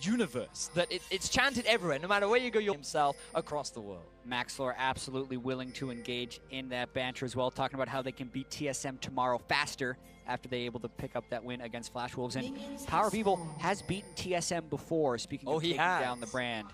universe, that it's chanted everywhere. No matter where you go, you're himself across the world. Maxlor absolutely willing to engage in that banter as well, talking about how they can beat TSM tomorrow faster after they're able to pick up that win against Flash Wolves. And Power of Evil has beaten TSM before, speaking of taking down the brand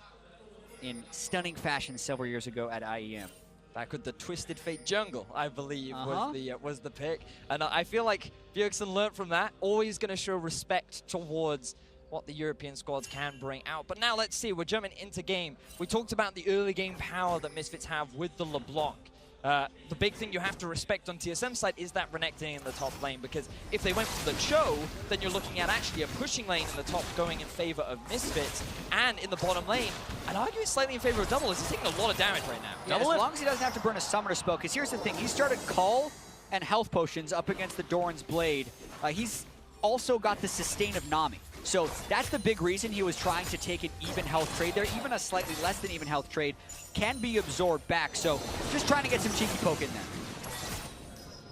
in stunning fashion several years ago at IEM. Back with the Twisted Fate Jungle, I believe, was the pick. And I feel like Bjergsen learned from that. Always going to show respect towards what the European squads can bring out. But now let's see, we're jumping into game. We talked about the early game power that Misfits have with the LeBlanc. The big thing you have to respect on TSM side is that Renekton in the top lane, because if they went for the Cho, then you're looking at actually a pushing lane in the top going in favor of Misfits, and in the bottom lane, I'd argue it's slightly in favor of Double, as he's taking a lot of damage right now. Yeah, as long as he doesn't have to burn a summoner spell, because here's the thing, he started Call and health potions up against the Doran's Blade. He's also got the sustain of Nami. So that's the big reason he was trying to take an even health trade there. Even a slightly less than even health trade can be absorbed back. So just trying to get some cheeky poke in there.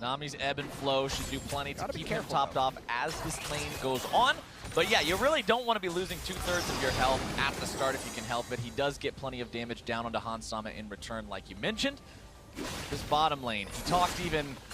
Nami's ebb and flow should do plenty to keep him topped off as this lane goes on. But yeah, you really don't want to be losing 2/3 of your health at the start if you can help it. He does get plenty of damage down onto Hans Sama in return, like you mentioned. This bottom lane,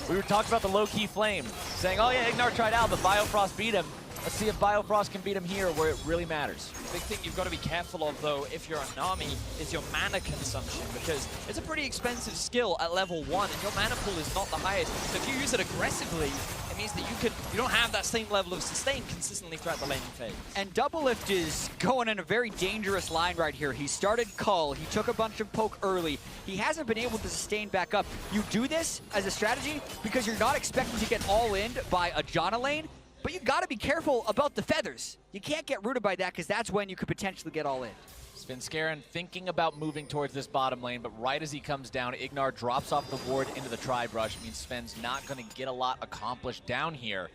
we were talking about the low-key flame, saying, oh yeah, Ignar tried out, but Biofrost beat him. Let's see if Biofrost can beat him here where it really matters. Big thing you've got to be careful of, though, if you're a Nami, is your mana consumption, because it's a pretty expensive skill at level 1, and your mana pool is not the highest. So if you use it aggressively, it means that you don't have that same level of sustain consistently throughout the laning phase. And Doublelift is going in a very dangerous line right here. He started Cull, he took a bunch of poke early. He hasn't been able to sustain back up. You do this as a strategy because you're not expecting to get all in by a Janna lane, but you got to be careful about the feathers. You can't get rooted by that, because that's when you could potentially get all in. Svenskeren thinking about moving towards this bottom lane, but right as he comes down, Ignar drops off the ward into the Tri-Brush. It means Sven's not going to get a lot accomplished down here.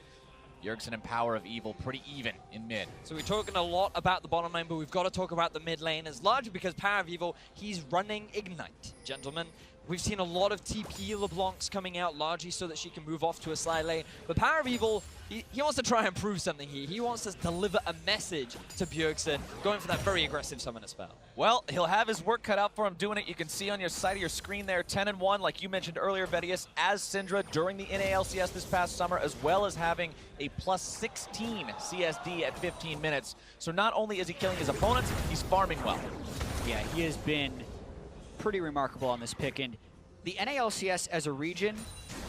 Bjergsen and Power of Evil pretty even in mid. So we're talking a lot about the bottom lane, but we've got to talk about the mid lane, as largely because Power of Evil, he's running Ignite, gentlemen. We've seen a lot of TP LeBlancs coming out, largely so that she can move off to a side lane. But Power of Evil, he wants to try and prove something here. He wants to deliver a message to Bjergsen, going for that very aggressive summoner spell. Well, he'll have his work cut out for him doing it. You can see on your side of your screen there, 10-1, like you mentioned earlier, Vedius, as Syndra during the NALCS this past summer, as well as having a +16 CSD at 15 minutes. So not only is he killing his opponents, he's farming well. Yeah, he has been pretty remarkable on this pick, and the NALCS as a region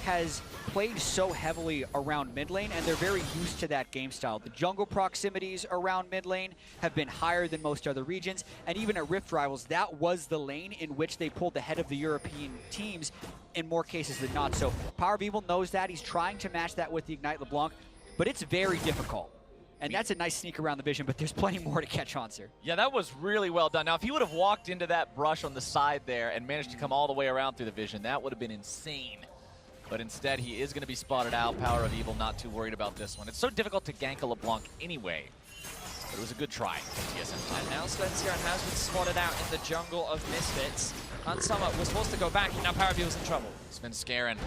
has played so heavily around mid lane, and they're very used to that game style. The jungle proximities around mid lane have been higher than most other regions, and even at Rift Rivals, that was the lane in which they pulled the head of the European teams in more cases than not. So Power of Evil knows that. He's trying to match that with the Ignite LeBlanc, but it's very difficult. And that's a nice sneak around the vision, but there's plenty more to catch on, sir. Yeah, that was really well done. Now, if he would have walked into that brush on the side there and managed to come all the way around through the vision, that would have been insane. But instead, he is going to be spotted out. Power of Evil not too worried about this one. It's so difficult to gank a LeBlanc anyway. But it was a good try from TSM. And now Svenskeren has been spotted out in the jungle of Misfits. Hans Sama was supposed to go back, and now Power of Evil's in trouble. Svenskeren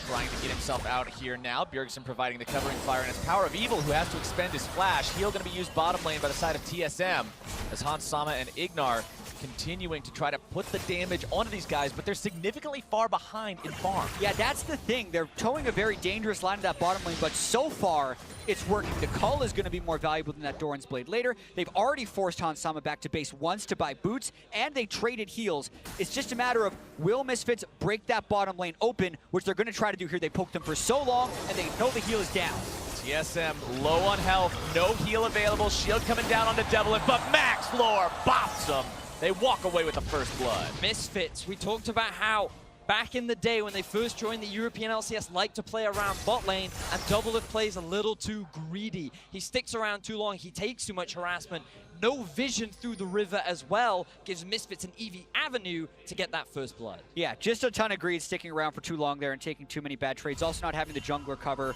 trying to get himself out here now. Bjergsen providing the covering fire, and it's Power of Evil who has to expend his flash. Heal going to be used bottom lane by the side of TSM as Hans Sama and Ignar continuing to try to put the damage onto these guys, but they're significantly far behind in farm. Yeah, that's the thing. They're towing a very dangerous line to that bottom lane, but so far, it's working. The Cull is going to be more valuable than that Doran's Blade later. They've already forced Hans Sama back to base once to buy boots, and they traded heals. It's just a matter of, will Misfits break that bottom lane open, which they're going to try to do here. They poked them for so long, and they know the heal is down. TSM low on health, no heal available. Shield coming down onto Doublelift, but Maxlor bops them. They walk away with the first blood. Misfits, we talked about how back in the day when they first joined the European LCS liked to play around bot lane, and Doublelift plays a little too greedy. He sticks around too long, he takes too much harassment. No vision through the river as well gives Misfits an easy avenue to get that first blood. Yeah, just a ton of greed sticking around for too long there and taking too many bad trades. Also not having the jungler cover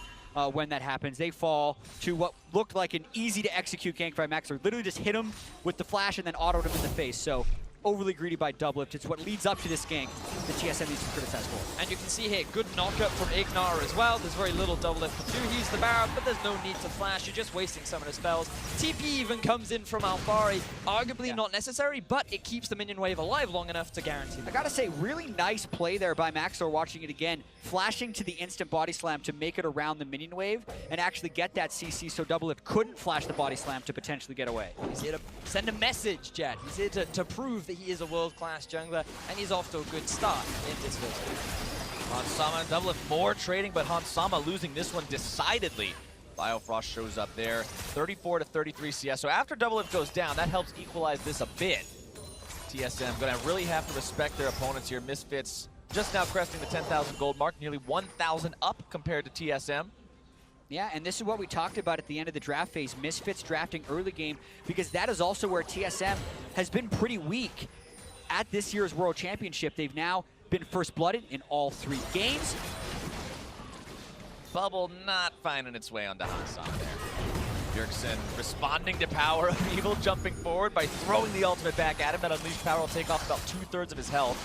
when that happens. They fall to what looked like an easy to execute gank by Maxlor. Literally just hit him with the flash and then autoed him in the face. So overly greedy by Doublelift. It's what leads up to this gank that TSM needs to criticize for. And you can see here, good knockup from Ignar as well. There's very little Doublelift to do. He's the Baron, but there's no need to flash. You're just wasting some of the spells. TP even comes in from Alfari. Arguably not necessary, but it keeps the minion wave alive long enough to guarantee them. I gotta say, really nice play there by Maxlor watching it again. Flashing to the instant body slam to make it around the minion wave and actually get that CC so Doublelift couldn't flash the body slam to potentially get away. He's here to send a message, Jed. He's here to prove that he is a world-class jungler, and he's off to a good start in this visit. Hansama and Doublelift more trading, but Hansama losing this one decidedly. Biofrost shows up there, 34 to 33 CS. So after Doublelift goes down, that helps equalize this a bit. TSM gonna really have to respect their opponents here. Misfits just now cresting the 10,000 gold mark, nearly 1,000 up compared to TSM. Yeah, and this is what we talked about at the end of the draft phase, Misfits drafting early game, because that is also where TSM has been pretty weak at this year's World Championship. They've now been first-blooded in all 3 games. Bubble not finding its way onto Hansama there. Bjergsen responding to Power of Evil, jumping forward by throwing the ultimate back at him. That Unleashed Power will take off about 2/3 of his health.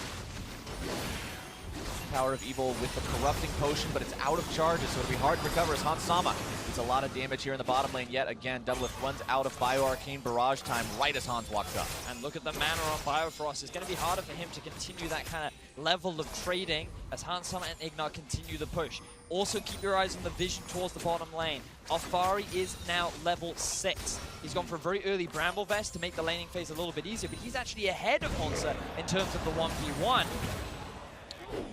Power of Evil with the Corrupting Potion, but it's out of charges, so it'll be hard to recover as Hansama does a lot of damage here in the bottom lane yet again. Doublelift runs out of Bio-Arcane Barrage time right as Hans walks up. And look at the mana on Biofrost. It's going to be harder for him to continue that kind of level of trading as Hansama and Ignar continue the push. Also keep your eyes on the vision towards the bottom lane. Alfari is now level 6. He's gone for a very early Bramble Vest to make the laning phase a little bit easier, but he's actually ahead of Hansa in terms of the 1v1.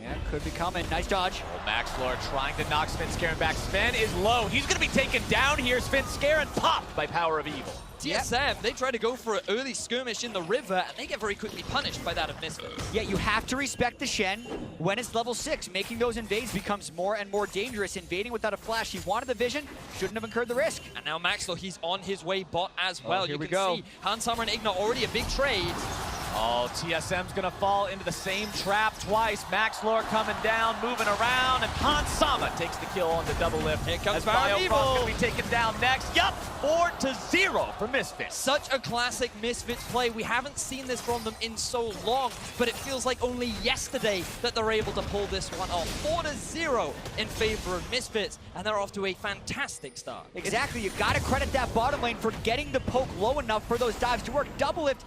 Yeah, could be coming. Nice dodge. Oh, Maxlor trying to knock Svenskeren back. Sven is low. He's going to be taken down here. Svenskeren popped by Power of Evil. TSM, they try to go for an early skirmish in the river, and they get very quickly punished by that of Misfits. Yeah, you have to respect the Shen when it's level 6. Making those invades becomes more and more dangerous. Invading without a flash, he wanted the vision, shouldn't have incurred the risk. And now Maxlor, he's on his way bot as well. Here you we can go. see Hansama and Ignar already a big trade. Oh, TSM's gonna fall into the same trap twice. Maxlor coming down, moving around, and Hansama takes the kill on the Doublelift. Here comes as Power of Evil. gonna be taken down next. Yup, 4-0 for Misfits. Such a classic Misfits play. We haven't seen this from them in so long, but it feels like only yesterday that they're able to pull this one off. 4-0 in favor of Misfits, and they're off to a fantastic start. Exactly, you gotta credit that bottom lane for getting the poke low enough for those dives to work. Doublelift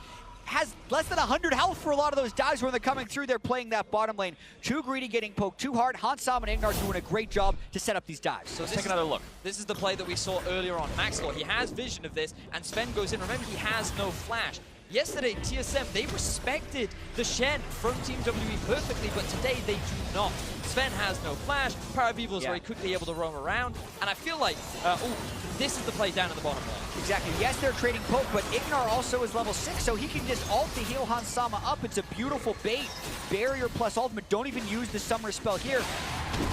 has less than 100 health for a lot of those dives when they're coming through. They're playing that bottom lane. Too greedy, getting poked too hard. Hansama and Ignar doing a great job to set up these dives. So let's take another look. This is the play that we saw earlier on. Maxlor, he has vision of this, and Sven goes in. Remember, he has no flash. Yesterday, TSM, they respected the Shen from Team WE perfectly, but today they do not. Sven has no flash. Power of Evil is very quickly able to roam around, and I feel like, this is the play down in the bottom lane. Exactly. Yes, they're trading poke, but Ignar also is level 6, so he can just ult to heal Hansama up. It's a beautiful bait. Barrier plus ultimate. Don't even use the summer spell here.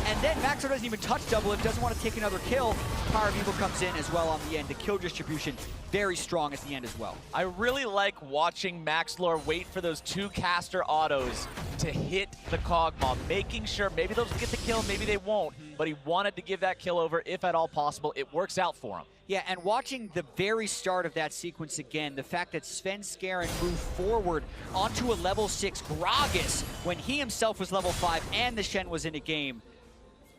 And then Maxlor doesn't even touch Doublelift, doesn't want to take another kill. Power of Evil comes in as well on the end. The kill distribution very strong at the end as well. I really like watching Maxlor wait for those 2 caster autos to hit the Cogmaw, making sure maybe they'll get the kill, maybe they won't, but he wanted to give that kill over if at all possible. It works out for him. Yeah, and watching the very start of that sequence again, the fact that Svenskeren moved forward onto a level 6 Gragas when he himself was level 5 and the Shen was in a game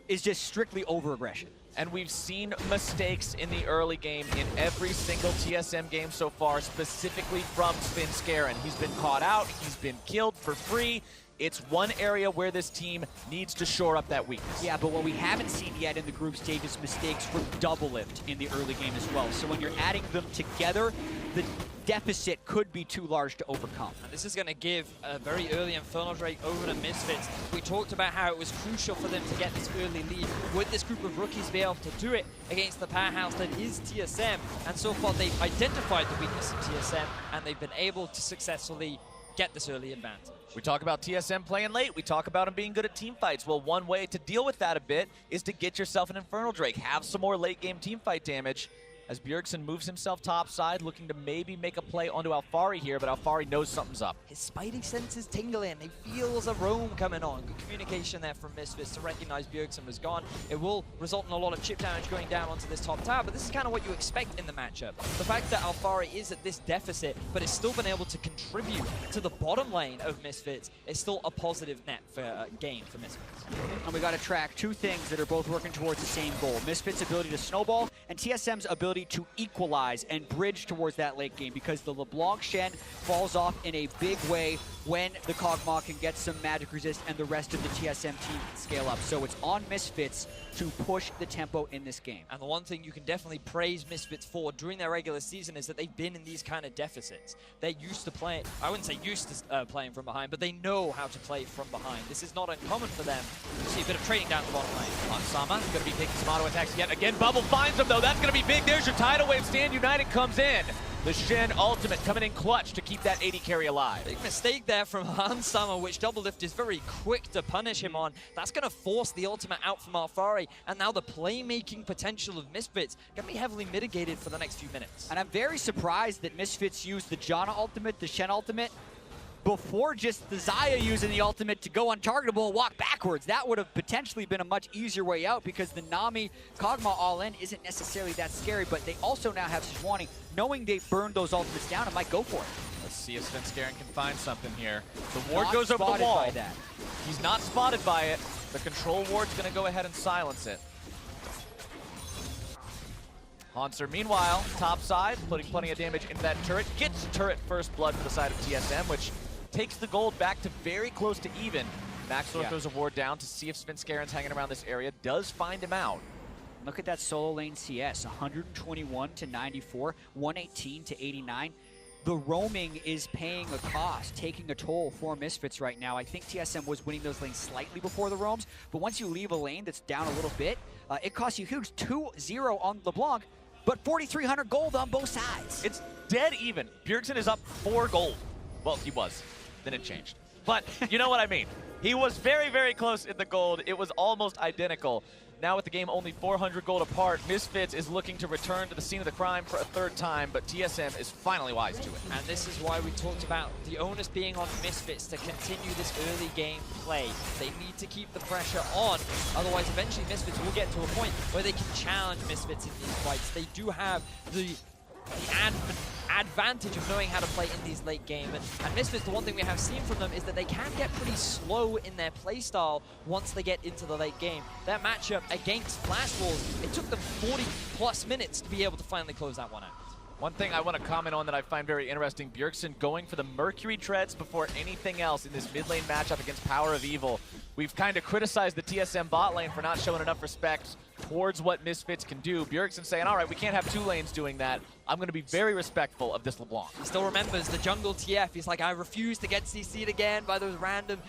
is just strictly over-aggression. And we've seen mistakes in the early game in every single TSM game so far, specifically from Svenskeren. He's been caught out, he's been killed for free. It's one area where this team needs to shore up that weakness. Yeah, but what we haven't seen yet in the group stage is mistakes from Doublelift in the early game as well. So when you're adding them together, the deficit could be too large to overcome. And this is going to give a very early Infernal Drake over to Misfits. We talked about how it was crucial for them to get this early lead. Would this group of rookies be able to do it against the powerhouse that is TSM? And so far, they've identified the weakness of TSM, and they've been able to successfully get this early advantage. We talk about TSM playing late. We talk about them being good at team fights. Well, one way to deal with that a bit is to get yourself an Infernal Drake. Have some more late game team fight damage. as Bjergsen moves himself topside, looking to maybe make a play onto Alfari here, but Alfari knows something's up. His spidey senses tingling. He feels a roam coming on. Good communication there from Misfits to recognize Bjergsen was gone. It will result in a lot of chip damage going down onto this top tower, but this is kind of what you expect in the matchup. The fact that Alfari is at this deficit, but has still been able to contribute to the bottom lane of Misfits, is still a positive net for game for Misfits. And we got to track two things that are both working towards the same goal. Misfits' ability to snowball and TSM's ability to equalize and bridge towards that late game, because the LeBlanc Shen falls off in a big way when the Kog'Maw can get some magic resist and the rest of the TSM team can scale up. So it's on Misfits to push the tempo in this game. And the one thing you can definitely praise Misfits for during their regular season is that they've been in these kind of deficits. They're used to playing, I wouldn't say used to playing from behind, but they know how to play from behind. This is not uncommon for them. You see a bit of trading down the bottom lane. Sama is going to be taking some auto attacks yet again. Bubble finds him though. That's going to be big. There's your tidal wave. Stand United comes in. The Shen ultimate coming in clutch to keep that 80 carry alive. Big mistake there from Sama, which Doublelift is very quick to punish him on. That's going to force the ultimate out from Alfari, and now the playmaking potential of Misfits going to be heavily mitigated for the next few minutes. And I'm very surprised that Misfits used the Janna ultimate, the Shen ultimate, before just the Xayah using the ultimate to go untargetable and walk backwards. That would have potentially been a much easier way out, because the Nami Kog'Maw all-in isn't necessarily that scary, but they also now have Sejuani. Knowing they burned those ultimates down, it might go for it. Let's see if Svenskeren can find something here. The ward goes over the wall. By that. He's not spotted by it. The control ward's going to go ahead and silence it. Hanser, meanwhile, top side, putting plenty of damage into that turret. Gets turret first blood for the side of TSM, which takes the gold back to very close to even. Maxwell throws a ward down to see if Svenskeren's hanging around this area. Does find him out. Look at that solo lane CS, 121 to 94, 118 to 89. The roaming is paying a cost, taking a toll for Misfits right now. I think TSM was winning those lanes slightly before the roams, but once you leave a lane that's down a little bit, it costs you huge. 2-0 on LeBlanc, but 4,300 gold on both sides. It's dead even. Bjergsen is up 4 gold. Well, he was. Then it changed. But you know what I mean. He was very, very close in the gold. It was almost identical. Now with the game only 400 gold apart, Misfits is looking to return to the scene of the crime for a 3rd time, but TSM is finally wise to it. And this is why we talked about the onus being on Misfits to continue this early game play. They need to keep the pressure on, otherwise eventually Misfits will get to a point where they can challenge Misfits in these fights. They do have the advantage of knowing how to play in these late game, and Misfits, the one thing we have seen from them is that they can get pretty slow in their playstyle once they get into the late game. Their matchup against Flash Wolves, it took them 40+ minutes to be able to finally close that one out. One thing I want to comment on that I find very interesting, Bjergsen going for the Mercury Treads before anything else in this mid lane matchup against Power of Evil. We've kind of criticized the TSM bot lane for not showing enough respect towards what Misfits can do. Bjergsen saying, all right, we can't have 2 lanes doing that. I'm going to be very respectful of this LeBlanc. He still remembers the jungle TF. He's like, I refuse to get CC'd again by those random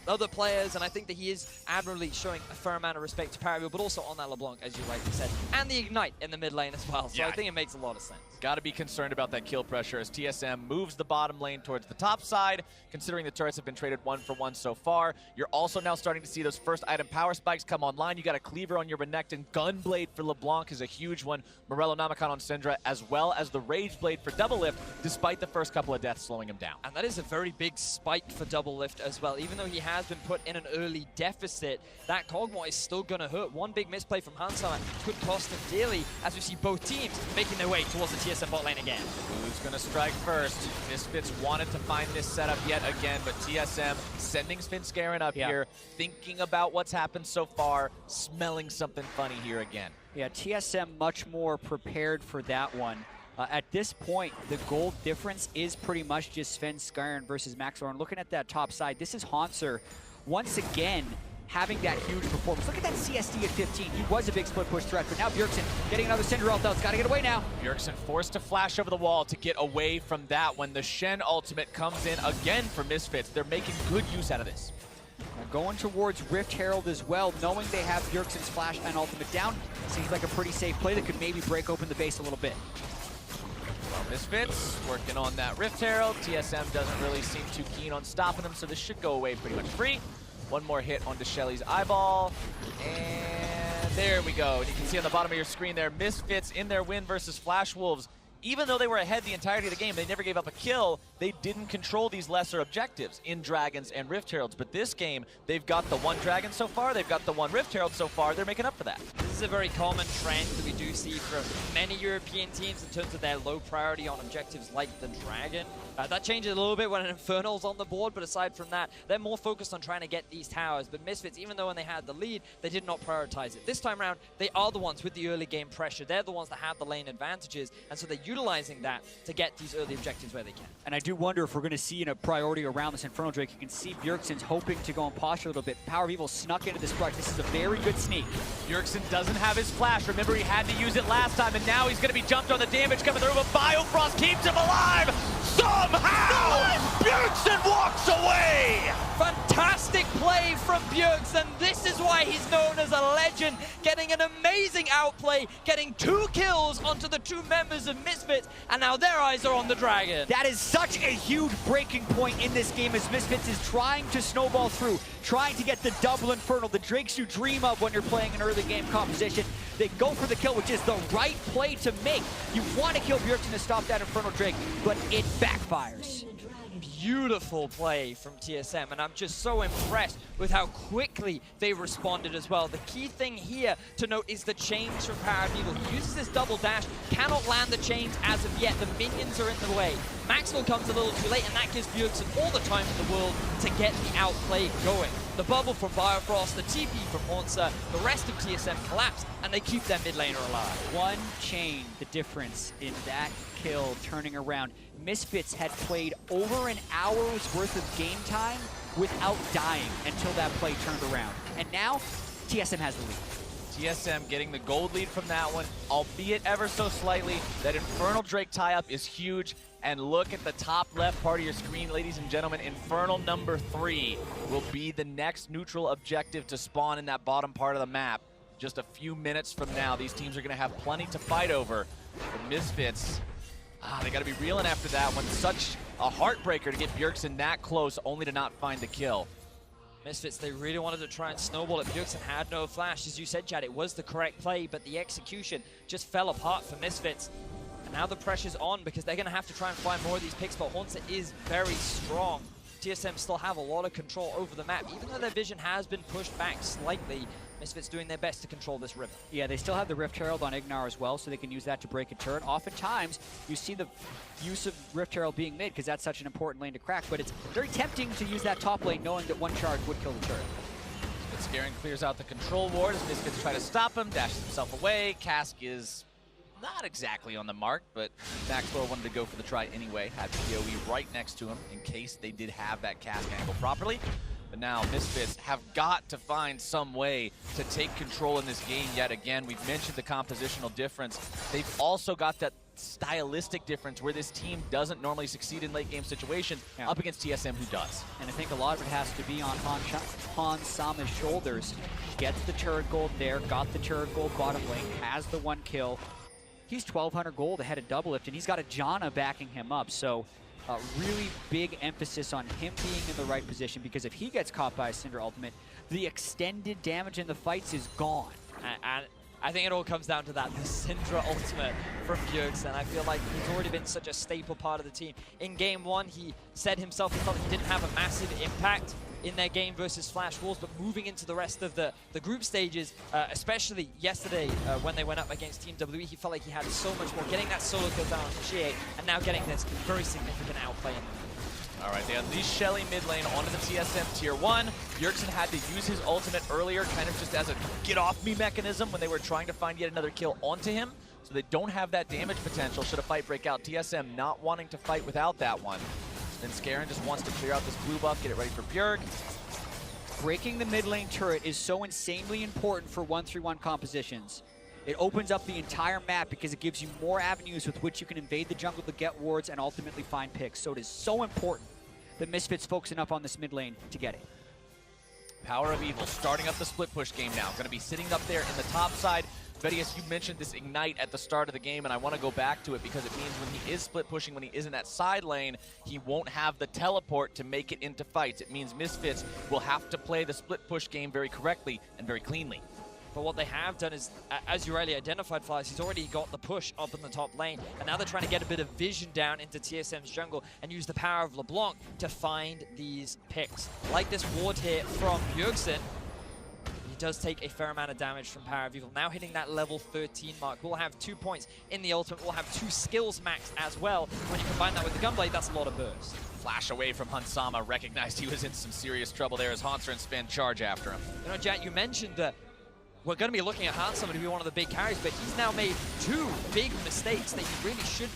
other players, and I think that he is admirably showing a fair amount of respect to Pariville, but also on that LeBlanc, as you rightly said, and the Ignite in the mid lane as well, so I think it makes a lot of sense. Got to be concerned about that kill pressure as TSM moves the bottom lane towards the top side, considering the turrets have been traded 1-for-1 so far. You're also now starting to see those first item power spikes come online. You got a Cleaver on your Renekton. Gunblade for LeBlanc is a huge one. Morello Namakan on Syndra, as well as the Rage Blade for Doublelift, despite the first couple of deaths slowing him down. And that is a very big spike for Doublelift as well. Even though he has been put in an early deficit, that Kog'Maw is still going to hurt. One big misplay from Hansa could cost him dearly, as we see both teams making their way towards the TSM bot lane again. Who's going to strike first? Misfits wanted to find this setup yet again, but TSM sending Svenskeren up here, thinking about what's happened so far, smelling something funny here again. Yeah, TSM much more prepared for that one. At this point, the gold difference is pretty much just Svenskeren versus Maxwell. And looking at that top side, this is Hanser once again having that huge performance. Look at that CSD at 15. He was a big split push threat, but now Bjergsen getting another Cinder ult out. It's got to get away now. Bjergsen forced to flash over the wall to get away from that when the Shen ultimate comes in again for Misfits. They're making good use out of this. Going towards Rift Herald as well, knowing they have Bjergsen's flash and ultimate down. Seems like a pretty safe play that could maybe break open the base a little bit. Well, Misfits working on that Rift Herald. TSM doesn't really seem too keen on stopping them, so this should go away pretty much free. One more hit onto Shelly's eyeball, and There we go. And you can see on the bottom of your screen there, Misfits in their win versus Flash Wolves. Even though they were ahead the entirety of the game, they never gave up a kill. They didn't control these lesser objectives in Dragons and Rift Heralds. But this game, they've got the one Dragon so far, they've got the one Rift Herald so far. They're making up for that. This is a very common trend that we do see from many European teams in terms of their low priority on objectives like the Dragon. That changes a little bit when an Infernal's on the board, but aside from that, they're more focused on trying to get these towers. But Misfits, even though when they had the lead, they did not prioritize it. This time around, they are the ones with the early game pressure. They're the ones that have the lane advantages, and so they're utilizing that to get these early objectives where they can. And I do wonder if we're going to see a priority around this Infernal Drake. You can see Bjergsen's hoping to go on posture a little bit. Power of Evil snuck into this fight. This is a very good sneak. Bjergsen doesn't have his flash. Remember, he had to use it last time, and now he's going to be jumped on the damage coming through, but Biofrost keeps him alive! Somehow! Bjergsen walks away! Fantastic play from Bjergsen. This is why he's known as a legend, getting an amazing outplay, getting 2 kills onto the 2 members of Misfits, and now their eyes are on the Dragon. That is such a huge breaking point in this game as Misfits is trying to snowball through, trying to get the double Infernal, the Drakes you dream of when you're playing an early game composition. They go for the kill, which is the right play to make. You want to kill Bjergsen to stop that Infernal Drake, but it backfires. Beautiful play from TSM, and I'm just so impressed with how quickly they responded as well. The key thing here to note is the chains from Power of Evil. He uses this double dash, cannot land the chains as of yet. The minions are in the way. Maxwell comes a little too late, and that gives Bjergsen all the time in the world to get the outplay going. The bubble from Biofrost, the TP from Haunter, the rest of TSM collapse, and they keep their mid laner alive. One chain, the difference in that kill turning around. Misfits had played over an hour's worth of game time without dying until that play turned around. And now, TSM has the lead. TSM getting the gold lead from that one, albeit ever so slightly. That Infernal Drake tie-up is huge. And look at the top left part of your screen, ladies and gentlemen. Infernal number 3 will be the next neutral objective to spawn in that bottom part of the map. Just a few minutes from now, these teams are going to have plenty to fight over. The Misfits, they got to be reeling after that one. Such a heartbreaker to get Bjergsen that close, only to not find the kill. Misfits, they really wanted to try and snowball it. Bjergsen had no flash. As you said, Chad, it was the correct play, but the execution just fell apart for Misfits. And now the pressure's on because they're going to have to try and find more of these picks, but Haunter is very strong. TSM still have a lot of control over the map. Even though their vision has been pushed back slightly, Misfits doing their best to control this river. Yeah, they still have the Rift Herald on Ignar as well, so they can use that to break a turret. Oftentimes, you see the use of Rift Herald being mid because that's such an important lane to crack, but it's very tempting to use that top lane knowing that one charge would kill the turret. Scaring clears out the control ward as Misfits try to stop him, dashes himself away. Cask is not exactly on the mark, but Maxwell wanted to go for the try anyway. Had PoE right next to him in case they did have that Cask angle properly. But now Misfits have got to find some way to take control in this game yet again. We've mentioned the compositional difference. They've also got that stylistic difference where this team doesn't normally succeed in late game situations up against TSM, who does. And I think a lot of it has to be on Han Sama's shoulders. Gets the turret gold there, got the turret gold bottom lane, has the 1 kill. He's 1,200 gold ahead of Double Lift, and he's got a Janna backing him up. So really big emphasis on him being in the right position, because if he gets caught by a Cinder ultimate, the extended damage in the fights is gone. And I think it all comes down to that, the Syndra ultimate from Bjergsen. I feel like he's already been such a staple part of the team. In game 1, he said himself he felt he didn't have a massive impact in their game versus Flash Wolves, but moving into the rest of the group stages, especially yesterday when they went up against Team WWE, he felt like he had so much more, getting that solo kill down on Shea, and now getting this very significant outplay in the All right, they unleashed Shelly mid lane onto the TSM Tier 1. Bjergsen had to use his ultimate earlier, kind of just as a get-off-me mechanism when they were trying to find yet another kill onto him. So they don't have that damage potential should a fight break out. TSM not wanting to fight without that one. Then Scarin just wants to clear out this blue buff, get it ready for Bjerg. Breaking the mid lane turret is so insanely important for 1-3-1 compositions. It opens up the entire map because it gives you more avenues with which you can invade the jungle to get wards and ultimately find picks. So it is so important that Misfits focusing up on this mid lane to get it. Power of Evil starting up the split push game now. Going to be sitting up there in the top side. Vedius, you mentioned this Ignite at the start of the game, and I want to go back to it because it means when he is split pushing, when he is in that side lane, he won't have the teleport to make it into fights. It means Misfits will have to play the split push game very correctly and very cleanly. But what they have done is, as you rightly identified, Flyers, he's already got the push up in the top lane. And now they're trying to get a bit of vision down into TSM's jungle and use the power of LeBlanc to find these picks. Like this ward here from Bjergsen. He does take a fair amount of damage from Power of Evil. Now hitting that level 13 mark. We'll have 2 points in the ultimate. We'll have 2 skills max as well. When you combine that with the Gunblade, that's a lot of burst. Flash away from Hansama, recognized he was in some serious trouble there as Hanser and Sven charge after him. You know, Jack, you mentioned that we're going to be looking at Hansama to be one of the big carries, but he's now made 2 big mistakes that he really should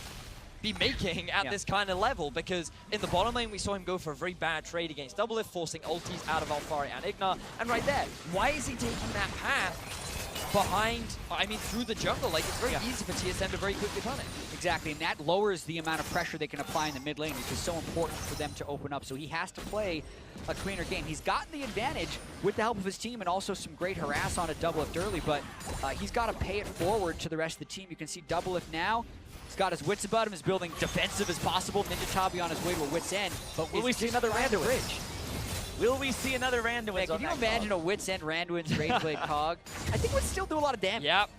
be making at this kind of level, because in the bottom lane we saw him go for a very bad trade against Doublelift, forcing ultis out of Alfari and Ignar. And right there, why is he taking that path behind, I mean, through the jungle? Like, it's very easy for TSM to very quickly punish. Exactly, and that lowers the amount of pressure they can apply in the mid lane, which is so important for them to open up. So he has to play a cleaner game. He's gotten the advantage with the help of his team and also some great harass on a Doublelift early, but he's got to pay it forward to the rest of the team. You can see Doublelift now. He's got his wits about him. He's building defensive as possible. Ninja Tabi on his way to a wits end. But will we see another Randuin? Will we see another Randuin? Can you imagine a wits end Randuin's Rageblade Cog? I think it would still do a lot of damage. Yep.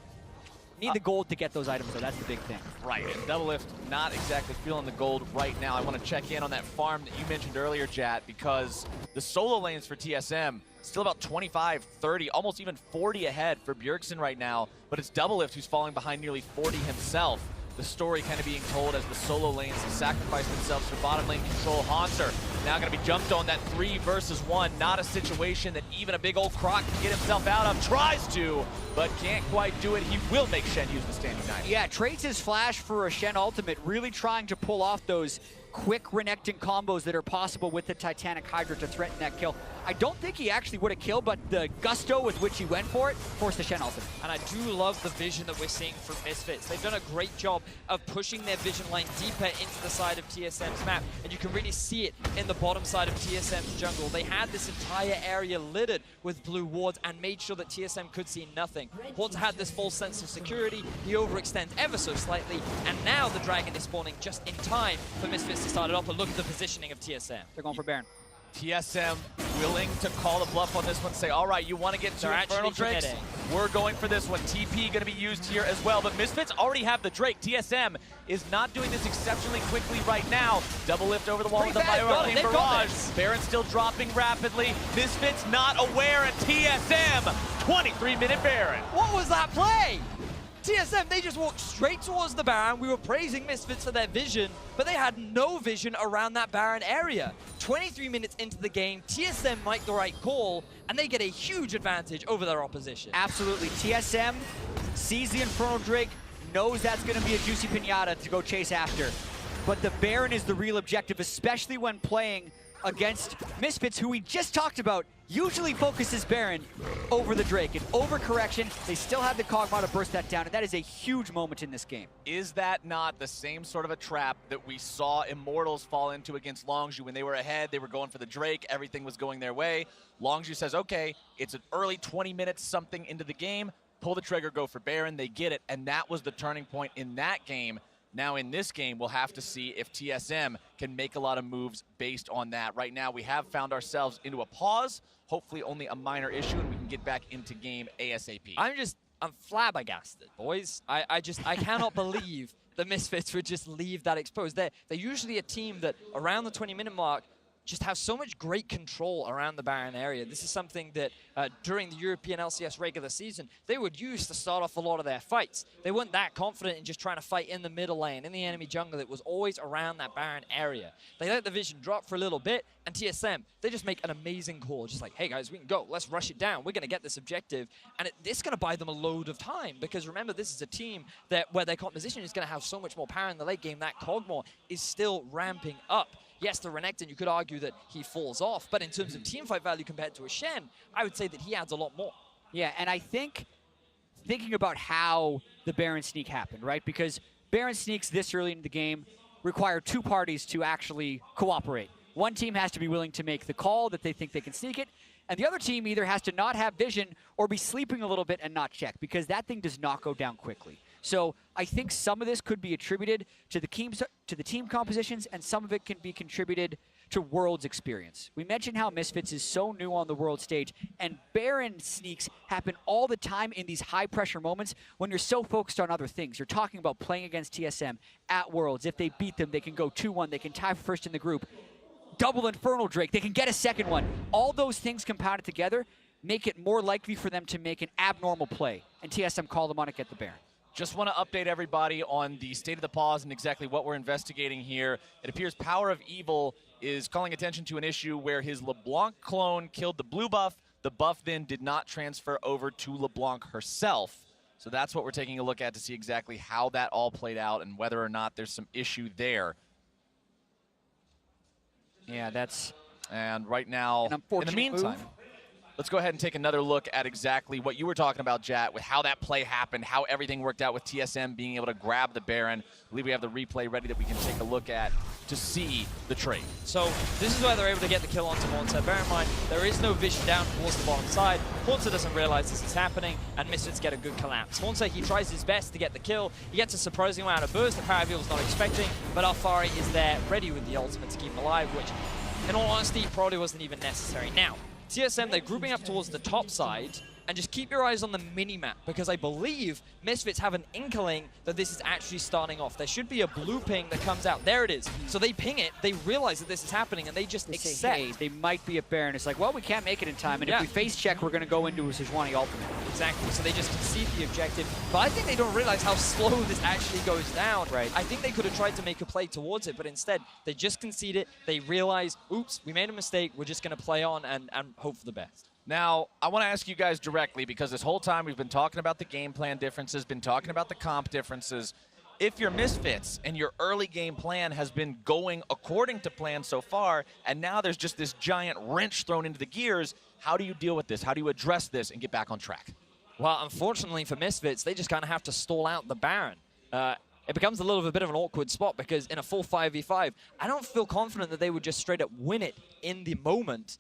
Need the gold to get those items, though. That's the big thing. Right, and Doublelift not exactly feeling the gold right now. I want to check in on that farm that you mentioned earlier, Jat, because the solo lanes for TSM still about 25, 30, almost even 40 ahead for Bjergsen right now, but it's Doublelift who's falling behind nearly 40 himself. The story kind of being told as the solo lanes have sacrificed themselves for bottom lane control. Hanser now going to be jumped on that 3 versus 1. Not a situation that even a big old Croc can get himself out of. Tries to, but can't quite do it. He will make Shen use the standing knife. Yeah, trades his flash for a Shen ultimate, really trying to pull off those quick Renekton combos that are possible with the Titanic Hydra to threaten that kill. I don't think he actually would have killed, but the gusto with which he went for it forced the Shen ultimate. And I do love the vision that we're seeing from Misfits. They've done a great job of pushing their vision line deeper into the side of TSM's map, and you can really see it in the bottom side of TSM's jungle. They had this entire area littered with blue wards and made sure that TSM could see nothing. Horns had this false sense of security. He overextends ever so slightly, and now the dragon is spawning just in time for Misfits to start it off. And look at the positioning of TSM. They're going for Baron. TSM willing to call the bluff on this one, say, all right, you want to get 2 Infernal Drakes? We're going for this one. TP going to be used here as well, but Misfits already have the Drake. TSM is not doing this exceptionally quickly right now. Doublelift over the wall with the Bioarcane Barrage. Baron still dropping rapidly. Misfits not aware, and TSM, 23-minute Baron. What was that play? TSM, they just walked straight towards the Baron. We were praising Misfits for their vision, but they had no vision around that Baron area. 23 minutes into the game, TSM make the right call, and they get a huge advantage over their opposition. Absolutely. TSM sees the Infernal Drake, knows that's going to be a juicy pinata to go chase after. But the Baron is the real objective, especially when playing against Misfits, who we just talked about, usually focuses Baron over the Drake. And overcorrection, they still have the Kog'Maw to burst that down, and that is a huge moment in this game. Is that not the same sort of a trap that we saw Immortals fall into against Longzhu? When they were ahead, they were going for the Drake, everything was going their way. Longzhu says, okay, it's an early 20 minutes something into the game, pull the trigger, go for Baron, they get it, and that was the turning point in that game. Now in this game, we'll have to see if TSM can make a lot of moves based on that. Right now, we have found ourselves into a pause, hopefully only a minor issue, and we can get back into game ASAP. I'm flabbergasted, boys. I cannot believe the Misfits would just leave that exposed. They're usually a team that, around the 20-minute mark, just have so much great control around the Baron area. This is something that during the European LCS regular season, they would use to start off a lot of their fights. They weren't that confident in just trying to fight in the middle lane, in the enemy jungle. It was always around that Baron area. They let the vision drop for a little bit, and TSM, they just make an amazing call. Just like, hey guys, we can go. Let's rush it down. We're going to get this objective. And it's going to buy them a load of time, because remember, this is a team where their composition is going to have so much more power in the late game. That Kog'Maw is still ramping up. Yes, the Renekton, you could argue that he falls off, but in terms of teamfight value compared to a Shen, I would say that he adds a lot more. Yeah, and I think, thinking about how the Baron sneak happened, right? Because Baron sneaks this early in the game require 2 parties to actually cooperate. One team has to be willing to make the call that they think they can sneak it, and the other team either has to not have vision or be sleeping a little bit and not check, because that thing does not go down quickly. So I think some of this could be attributed to the team compositions, and some of it can be contributed to Worlds experience. We mentioned how Misfits is so new on the World stage, and Baron sneaks happen all the time in these high-pressure moments when you're so focused on other things. You're talking about playing against TSM at Worlds. If they beat them, they can go 2-1. They can tie for first in the group. Double Infernal Drake. They can get a second one. All those things compounded together make it more likely for them to make an abnormal play, and TSM call them on it, get the Baron. Just want to update everybody on the state of the pause and exactly what we're investigating here. It appears Power of Evil is calling attention to an issue where his LeBlanc clone killed the blue buff. The buff then did not transfer over to LeBlanc herself. So that's what we're taking a look at to see exactly how that all played out and whether or not there's some issue there. Yeah, that's... And right now, an unfortunate in the meantime, let's go ahead and take another look at exactly what you were talking about, Jat, with how that play happened, how everything worked out with TSM being able to grab the Baron. I believe we have the replay ready that we can take a look at to see the trade. So this is where they're able to get the kill onto Haunter. Bear in mind, there is no vision down towards the bottom side. Haunter doesn't realize this is happening, and Misfits get a good collapse. Haunter, he tries his best to get the kill. He gets a surprising amount of burst that Power of Evil's not expecting, but Alfari is there, ready with the ultimate to keep him alive, which, in all honesty, probably wasn't even necessary. Now, TSM, they're grouping up towards the top side, and just keep your eyes on the mini-map, because I believe Misfits have an inkling that this is actually starting off. There should be a blue ping that comes out. There it is. So they ping it, they realize that this is happening, and they just accept. Say, hey, they might be a Baron. It's like, well, we can't make it in time, and if we face check, we're going to go into a Sejuani ultimate. Exactly, so they just concede the objective. But I think they don't realize how slow this actually goes down. Right. I think they could have tried to make a play towards it, but instead, they just concede it. They realize, oops, we made a mistake. We're just going to play on and hope for the best. Now, I want to ask you guys directly, because this whole time we've been talking about the game plan differences, been talking about the comp differences. If you're Misfits and your early game plan has been going according to plan so far, and now there's just this giant wrench thrown into the gears, how do you deal with this? How do you address this and get back on track? Well, unfortunately for Misfits, they just kind of have to stall out the Baron. It becomes a little bit of an awkward spot, because in a full 5v5, I don't feel confident that they would just straight up win it in the moment.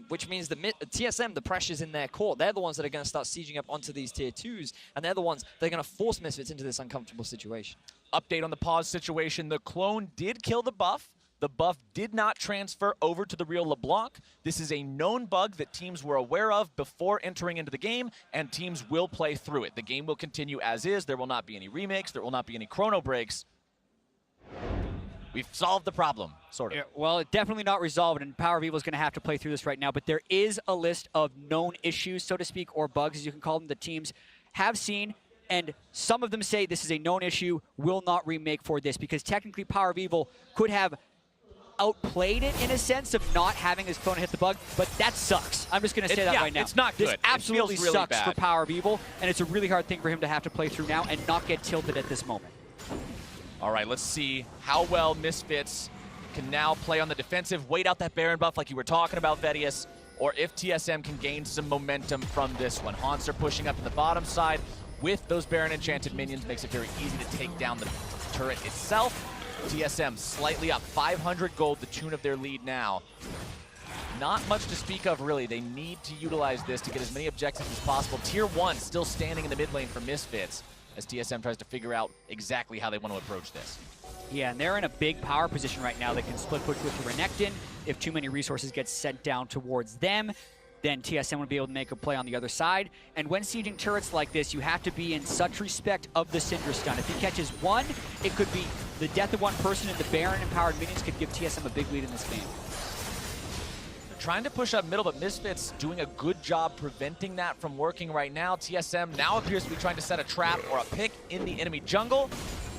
Which means the TSM, the pressure's in their court. They're the ones that are going to start sieging up onto these tier 2s, and they're the ones that are going to force Misfits into this uncomfortable situation. Update on the pause situation. The clone did kill the buff. The buff did not transfer over to the real LeBlanc. This is a known bug that teams were aware of before entering into the game, and teams will play through it. The game will continue as is. There will not be any remakes. There will not be any chrono breaks. We've solved the problem, sort of. Yeah, well, it's definitely not resolved, and Power of Evil is going to have to play through this right now, but there is a list of known issues, so to speak, or bugs, as you can call them, the teams have seen, and some of them say this is a known issue, will not remake for this, because technically Power of Evil could have outplayed it in a sense of not having his clone hit the bug, but that sucks. I'm just going to say that right now. It's not good. This absolutely really sucks bad for Power of Evil, and it's a really hard thing for him to have to play through now and not get tilted at this moment. All right, let's see how well Misfits can now play on the defensive, wait out that Baron buff like you were talking about, Vedius, or if TSM can gain some momentum from this one. Haunter pushing up to the bottom side with those Baron Enchanted minions makes it very easy to take down the turret itself. TSM slightly up, 500 gold, the tune of their lead now. Not much to speak of, really. They need to utilize this to get as many objectives as possible. Tier 1 still standing in the mid lane for Misfits, as TSM tries to figure out exactly how they want to approach this. Yeah, and they're in a big power position right now. They can split push with the Renekton. If too many resources get sent down towards them, then TSM would be able to make a play on the other side. And when sieging turrets like this, you have to be in such respect of the Syndra stun. If he catches one, it could be the death of one person, and the Baron empowered minions could give TSM a big lead in this game. Trying to push up middle, but Misfits doing a good job preventing that from working right now. TSM now appears to be trying to set a trap or a pick in the enemy jungle.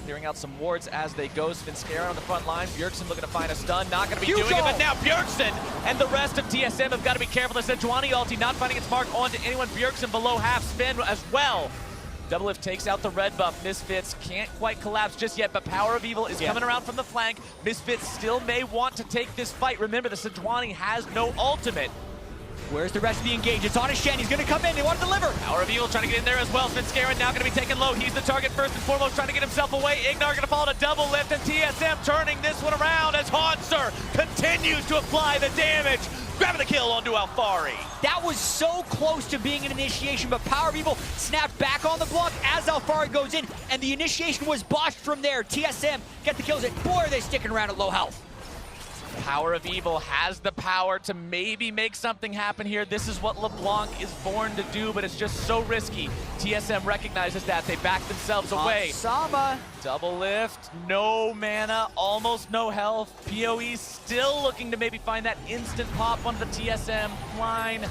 Clearing out some wards as they go. Svenskeren on the front line. Bjergsen looking to find a stun. Not going to be doing it, but now Bjergsen and the rest of TSM have got to be careful. The Sejuani ulti not finding its mark onto anyone. Bjergsen below half spin as well. Doublelift takes out the red buff. Misfits can't quite collapse just yet, but Power of Evil is coming around from the flank. Misfits still may want to take this fight. Remember, the Sejuani has no ultimate. Where's the rest of the engage? It's on his Shen. He's going to come in. They want to deliver. Power of Evil trying to get in there as well. Svenskeren now going to be taken low. He's the target first and foremost, trying to get himself away. Ignar going to fall to double lift, and TSM turning this one around as Haunter continues continues to apply the damage, grabbing the kill onto Alfari. That was so close to being an initiation, but Power of Evil snapped back on the block as Alfari goes in, and the initiation was botched from there. TSM get the kills, and boy, are they sticking around at low health. Power of Evil has the power to maybe make something happen here. This is what LeBlanc is born to do, but it's just so risky. TSM recognizes that. They back themselves away. Sama. Double lift, no mana, almost no health. PoE still looking to maybe find that instant pop on the TSM line.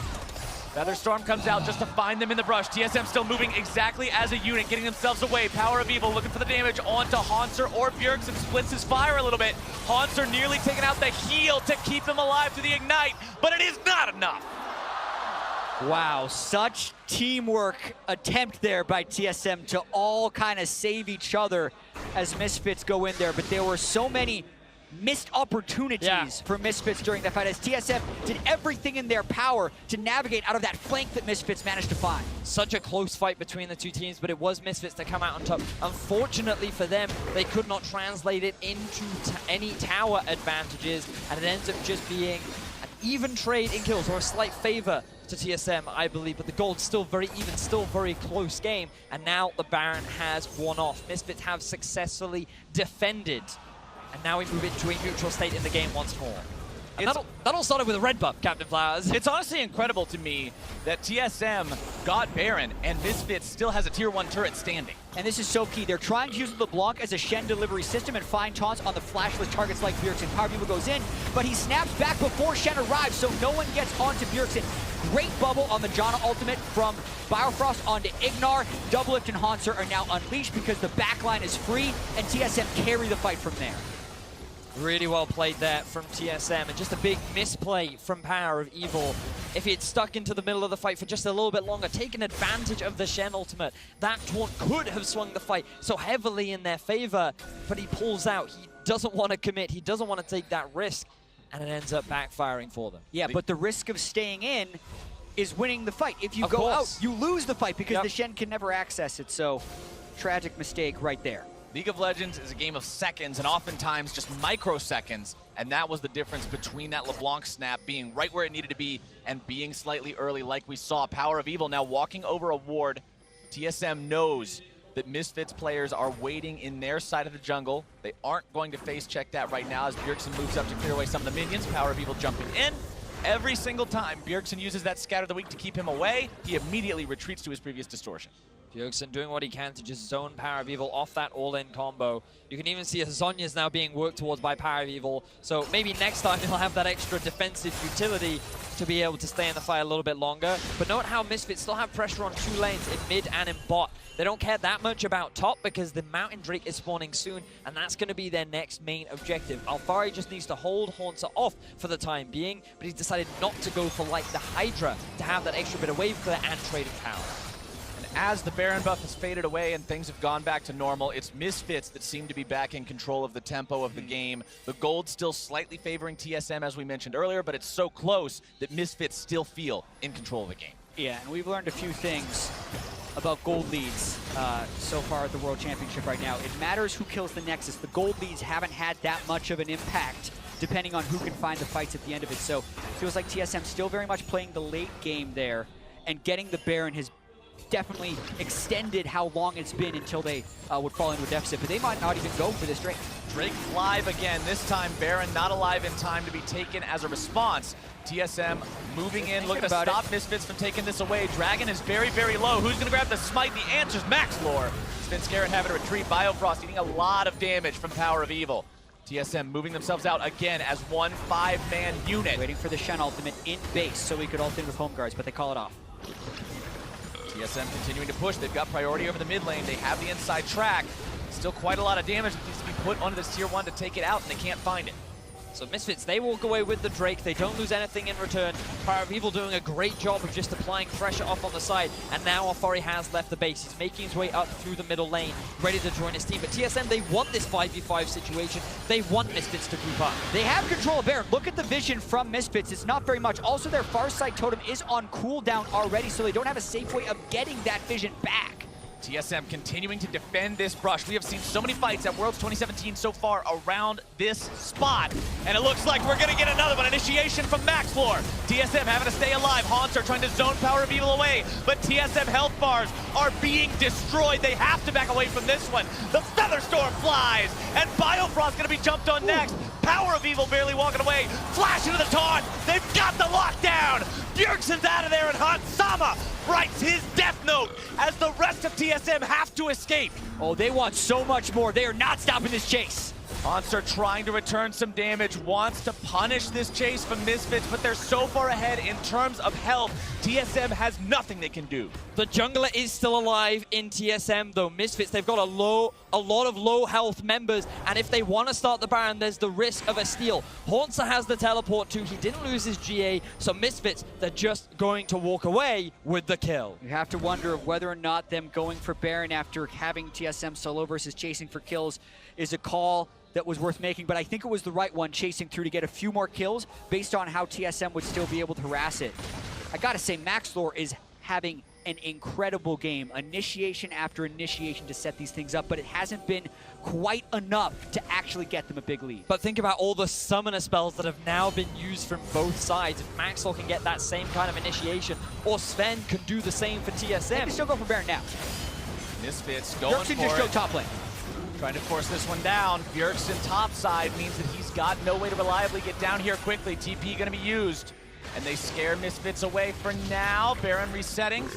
Featherstorm comes out just to find them in the brush. TSM still moving exactly as a unit, getting themselves away. Power of Evil looking for the damage onto Haunter or Bjergsen, splits his fire a little bit. Haunter nearly taking out the heal to keep him alive to the Ignite, but it is not enough. Wow, such teamwork attempt there by TSM to all kind of save each other as Misfits go in there, but there were so many missed opportunities for Misfits during that fight as TSM did everything in their power to navigate out of that flank that Misfits managed to find. Such a close fight between the two teams, but it was Misfits that come out on top. Unfortunately for them, they could not translate it into any tower advantages, and it ends up just being an even trade in kills or a slight favor to TSM, I believe, but the gold's still very even, still very close game, and now the Baron has won off. Misfits have successfully defended. And now we move into a neutral state in the game once more. And that all started with a red buff, Captain Flowers. It's honestly incredible to me that TSM got Baron and Misfits still has a tier 1 turret standing. And this is so key. They're trying to use LeBlanc as a Shen delivery system and find taunts on the flashless targets like Bjergsen. Power Evil goes in, but he snaps back before Shen arrives, so no one gets onto Bjergsen. Great bubble on the Janna ultimate from Biofrost onto Ignar. Double Lift and Haunter are now unleashed because the backline is free, and TSM carry the fight from there. Really well played there from TSM, and just a big misplay from Power of Evil. If he had stuck into the middle of the fight for just a little bit longer, taken advantage of the Shen ultimate, that taunt could have swung the fight so heavily in their favor, but he pulls out. He doesn't want to commit. He doesn't want to take that risk, and it ends up backfiring for them. Yeah, but the risk of staying in is winning the fight. If you go out, you lose the fight because the Shen can never access it, so tragic mistake right there. League of Legends is a game of seconds and oftentimes just microseconds, and that was the difference between that LeBlanc snap being right where it needed to be and being slightly early like we saw. Power of Evil now walking over a ward. TSM knows that Misfits players are waiting in their side of the jungle. They aren't going to face check that right now as Bjergsen moves up to clear away some of the minions. Power of Evil jumping in. Every single time Bjergsen uses that Scatter the Weak to keep him away, he immediately retreats to his previous distortion. Bjergsen doing what he can to just zone Power of Evil off that all-in combo. You can even see Azonya's now being worked towards by Power of Evil, so maybe next time he'll have that extra defensive utility to be able to stay in the fight a little bit longer. But note how Misfits still have pressure on two lanes, in mid and in bot. They don't care that much about top because the Mountain Drake is spawning soon, and that's going to be their next main objective. Alfari just needs to hold Haunter off for the time being, but he's decided not to go for like the Hydra to have that extra bit of wave clear and trading power. As the Baron buff has faded away and things have gone back to normal, it's Misfits that seem to be back in control of the tempo of the game. The gold still slightly favoring TSM, as we mentioned earlier, but it's so close that Misfits still feel in control of the game. Yeah, and we've learned a few things about gold leads so far at the World Championship right now. It matters who kills the Nexus. The gold leads haven't had that much of an impact depending on who can find the fights at the end of it. So it feels like TSM still very much playing the late game there, and getting the Baron has definitely extended how long it's been until they would fall into a deficit, but they might not even go for this Drake. Drake live again, this time Baron not alive in time to be taken as a response. TSM moving in, looking to stop Misfits from taking this away. Dragon is very, very low. Who's going to grab the smite? The answer's Max Lore. Spin Scare and having to retreat. Biofrost eating a lot of damage from Power of Evil. TSM moving themselves out again as one 5-man unit. Waiting for the Shen ultimate in base so we could ult in with home guards, but they call it off. TSM continuing to push. They've got priority over the mid lane. They have the inside track. Still quite a lot of damage that needs to be put onto this tier 1 to take it out, and they can't find it. So Misfits, they walk away with the Drake. They don't lose anything in return. Power of Evil doing a great job of just applying pressure off on the side. And now Alfari has left the base. He's making his way up through the middle lane, ready to join his team. But TSM, they want this 5v5 situation. They want Misfits to group up. They have control of Baron. Look at the vision from Misfits. It's not very much. Also, their far side totem is on cooldown already, so they don't have a safe way of getting that vision back. TSM continuing to defend this brush. We have seen so many fights at Worlds 2017 so far around this spot, and it looks like we're gonna get another one. Initiation from Max Floor. TSM having to stay alive. Haunts are trying to zone Power of Evil away, but TSM health bars are being destroyed. They have to back away from this one. The Featherstorm flies, and Biofrost gonna be jumped on next. Power of Evil barely walking away. Flash into the taunt. They've got the lockdown. Bjergsen's out of there, and Hansama writes his death note as the rest of TSM have to escape. Oh, they want so much more. They are not stopping this chase. Haunts are trying to return some damage, wants to punish this chase from Misfits, but they're so far ahead in terms of health. TSM has nothing they can do. The jungler is still alive in TSM, though. Misfits, they've got a lot of low health members, and if they want to start the Baron, there's the risk of a steal. Haunter has the teleport too. He didn't lose his GA, so Misfits, they're just going to walk away with the kill. You have to wonder whether or not them going for Baron after having TSM solo versus chasing for kills is a call that was worth making, but I think it was the right one, chasing through to get a few more kills based on how TSM would still be able to harass it. I gotta say, Max Lore is having an incredible game, initiation after initiation to set these things up, but it hasn't been quite enough to actually get them a big lead. But think about all the summoner spells that have now been used from both sides. If Maxwell can get that same kind of initiation, or Sven can do the same for TSM. They can still go for Baron now. Misfits going Bjergsen for just go it. top lane. Trying to force this one down. Bjergsen topside means that he's got no way to reliably get down here quickly. TP gonna be used. And they scare Misfits away for now. Baron resetting.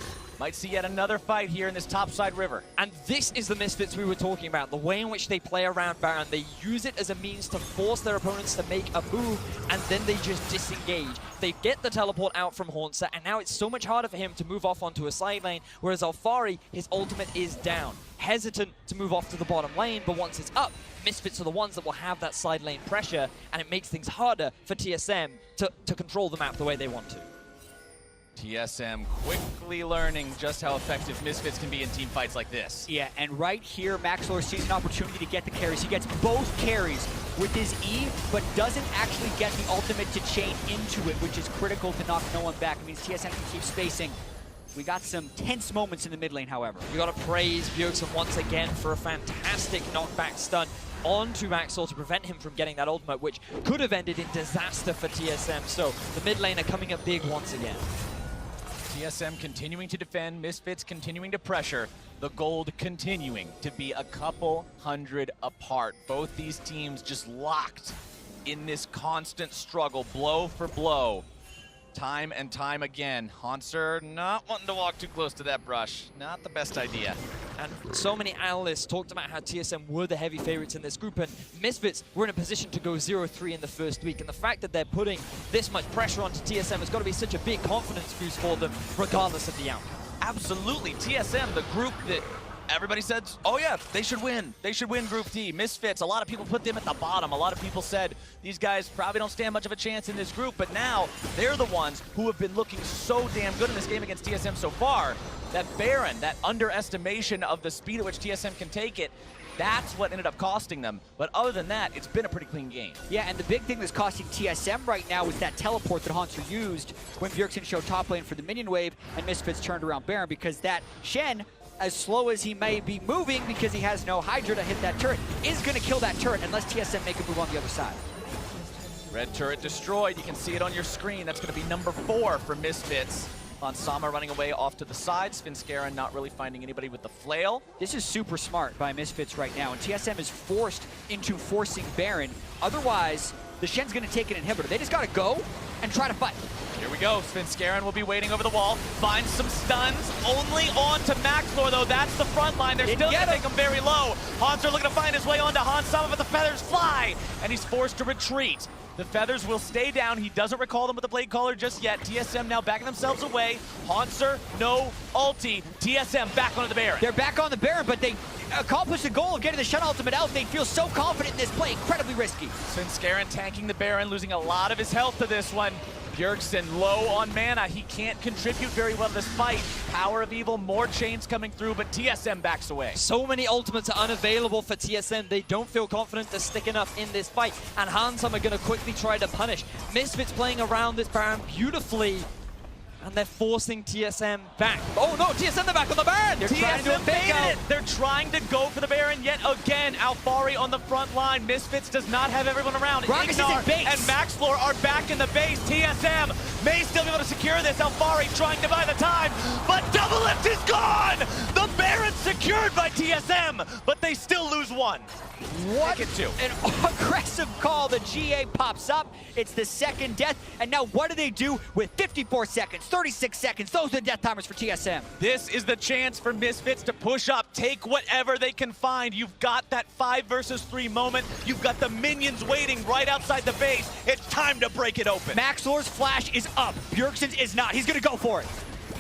Might see yet another fight here in this topside river. And this is the Misfits we were talking about. The way in which they play around Baron. They use it as a means to force their opponents to make a move, and then they just disengage. They get the teleport out from Haunter, and now it's so much harder for him to move off onto a side lane, whereas Alfari, his ultimate is down. Hesitant to move off to the bottom lane, but once it's up, Misfits are the ones that will have that side lane pressure, and it makes things harder for TSM to control the map the way they want to. TSM quickly learning just how effective Misfits can be in team fights like this. Yeah, and right here, Max Lore sees an opportunity to get the carries. He gets both carries with his E, but doesn't actually get the ultimate to chain into it, which is critical to knock no one back. It means TSM can keep spacing. We got some tense moments in the mid lane, however. You got to praise Bjergsen once again for a fantastic knockback stun onto Maxwell to prevent him from getting that ultimate, which could have ended in disaster for TSM. So the mid lane are coming up big once again. TSM continuing to defend, Misfits continuing to pressure, the gold continuing to be a couple hundred apart. Both these teams just locked in this constant struggle, blow for blow. Time and time again. Haunter not wanting to walk too close to that brush. Not the best idea. And so many analysts talked about how TSM were the heavy favorites in this group, and Misfits were in a position to go 0-3 in the first week. And the fact that they're putting this much pressure onto TSM has got to be such a big confidence boost for them, regardless of the outcome. Absolutely. TSM, the group that everybody said, oh yeah, they should win. They should win Group D. Misfits, a lot of people put them at the bottom. A lot of people said these guys probably don't stand much of a chance in this group, but now they're the ones who have been looking so damn good in this game against TSM so far. That Baron, that underestimation of the speed at which TSM can take it, that's what ended up costing them. But other than that, it's been a pretty clean game. Yeah, and the big thing that's costing TSM right now is that teleport that Haunter used when Bjergsen showed top lane for the minion wave and Misfits turned around Baron, because that Shen, as slow as he may be moving because he has no Hydra to hit that turret, is going to kill that turret unless TSM make a move on the other side. Red turret destroyed. You can see it on your screen. That's going to be number 4 for Misfits. Hansama running away off to the side. Svenskeren not really finding anybody with the flail. This is super smart by Misfits right now, and TSM is forced into forcing Baron. Otherwise, the Shen's going to take an inhibitor. They just got to go and try to fight. Here we go. Svenskeren will be waiting over the wall. Finds some stuns. Only on to Max Lore, though. That's the front line. They're still going to take him very low. Haunter looking to find his way onto Hansama, but the feathers fly, and he's forced to retreat. The feathers will stay down. He doesn't recall them with the Blade Caller just yet. TSM now backing themselves away. Haunter, no ulti. TSM back onto the Baron. They're back on the Baron, but they accomplish the goal of getting the Shen ultimate out. They feel so confident in this play. Incredibly risky. Svenskeren tanking the Baron, losing a lot of his health to this one. Bjergsen low on mana. He can't contribute very well to this fight. Power of Evil, more chains coming through, but TSM backs away. So many ultimates are unavailable for TSM. They don't feel confident to stick enough in this fight, and Hansama are going to quickly try to punish. Misfits playing around this Baron beautifully. And they're forcing TSM back. Oh no, TSM they're back on the Baron! TSM baited it! They're trying to go for the Baron yet again. Alfari on the front line. Misfits does not have everyone around. Gragas is in base. And Maxflor are back in the base. TSM may still be able to secure this. Alfari trying to buy the time, but Double Lift is gone! The Baron's secured by TSM, but they still lose one. What an aggressive call. The GA pops up. It's the second death. And now what do they do with 54 seconds, 36 seconds? Those are the death timers for TSM. This is the chance for Misfits to push up, take whatever they can find. You've got that 5 versus 3 moment. You've got the minions waiting right outside the base. It's time to break it open. Maxlor's flash is up. Bjergsen's is not. He's going to go for it.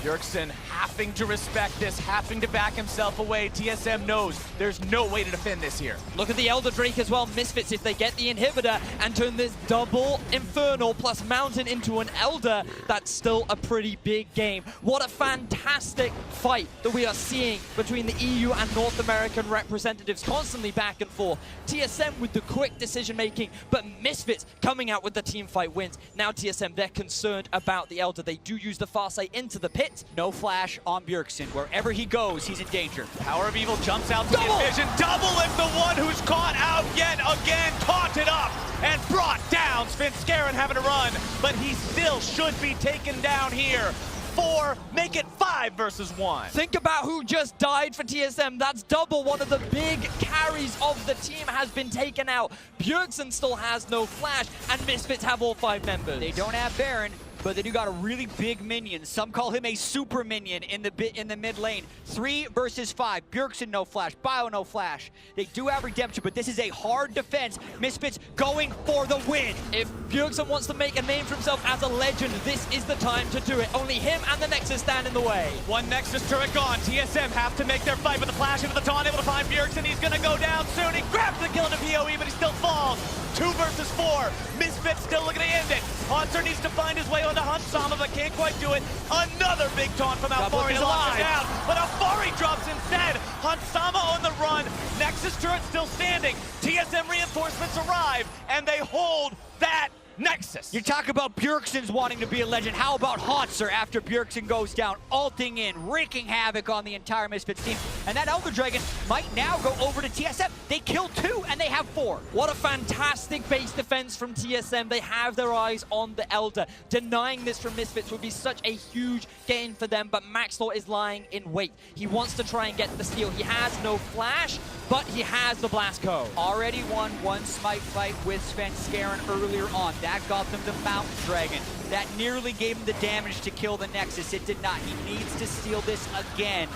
Bjergsen having to respect this, having to back himself away. TSM knows there's no way to defend this here. Look at the Elder Drake as well. Misfits, if they get the inhibitor and turn this double Infernal plus Mountain into an Elder, that's still a pretty big game. What a fantastic fight that we are seeing between the EU and North American representatives, constantly back and forth. TSM with the quick decision making, but Misfits coming out with the team fight wins. Now TSM, they're concerned about the Elder. They do use the Farsight into the pit. No flash on Bjergsen. Wherever he goes, he's in danger. Power of Evil jumps out to get vision. Double Lift, the one who's caught out yet again. Caught it up and brought down. Svenskeren having to run, but he still should be taken down here. 4, make it 5 versus 1. Think about who just died for TSM. That's double. One of the big carries of the team has been taken out. Bjergsen still has no flash, and Misfits have all 5 members. They don't have Baron, but they do got a really big minion. Some call him a super minion in the mid lane. 3 versus 5. Bjergsen no flash. Bio no flash. They do have redemption, but this is a hard defense. Misfits going for the win. If Bjergsen wants to make a name for himself as a legend, this is the time to do it. Only him and the Nexus stand in the way. One Nexus turret gone. TSM have to make their fight with the flash into the taunt, able to find Bjergsen. He's gonna go down soon. He grabs the kill into PoE, but he still falls. 2 versus 4. Misfits still looking to end it. Haunter needs to find his way onto Hansama, but can't quite do it. Another big taunt from Alfari to lock it down, but Alfari drops instead. Hansama on the run. Nexus turret still standing. TSM reinforcements arrive, and they hold that Nexus. You talk about Bjergsen's wanting to be a legend. How about Haunter after Bjergsen goes down, ulting in, wreaking havoc on the entire Misfits team. And that Elder Dragon might now go over to TSM. They kill 2 and they have 4. What a fantastic base defense from TSM. They have their eyes on the Elder. Denying this from Misfits would be such a huge gain for them, but Maxlor is lying in wait. He wants to try and get the steal. He has no flash, but he has the blast code. Already won 1 smite fight with Svenskeren earlier on. That got them the Mountain Dragon. That nearly gave him the damage to kill the Nexus. It did not. He needs to steal this again.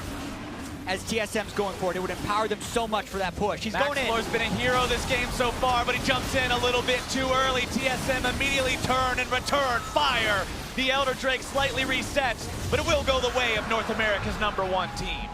As TSM's going for it, it would empower them so much for that push. He's going in. Maxlor's been a hero this game so far, but he jumps in a little bit too early. TSM immediately turn and return fire. The Elder Drake slightly resets, but it will go the way of North America's #1 team.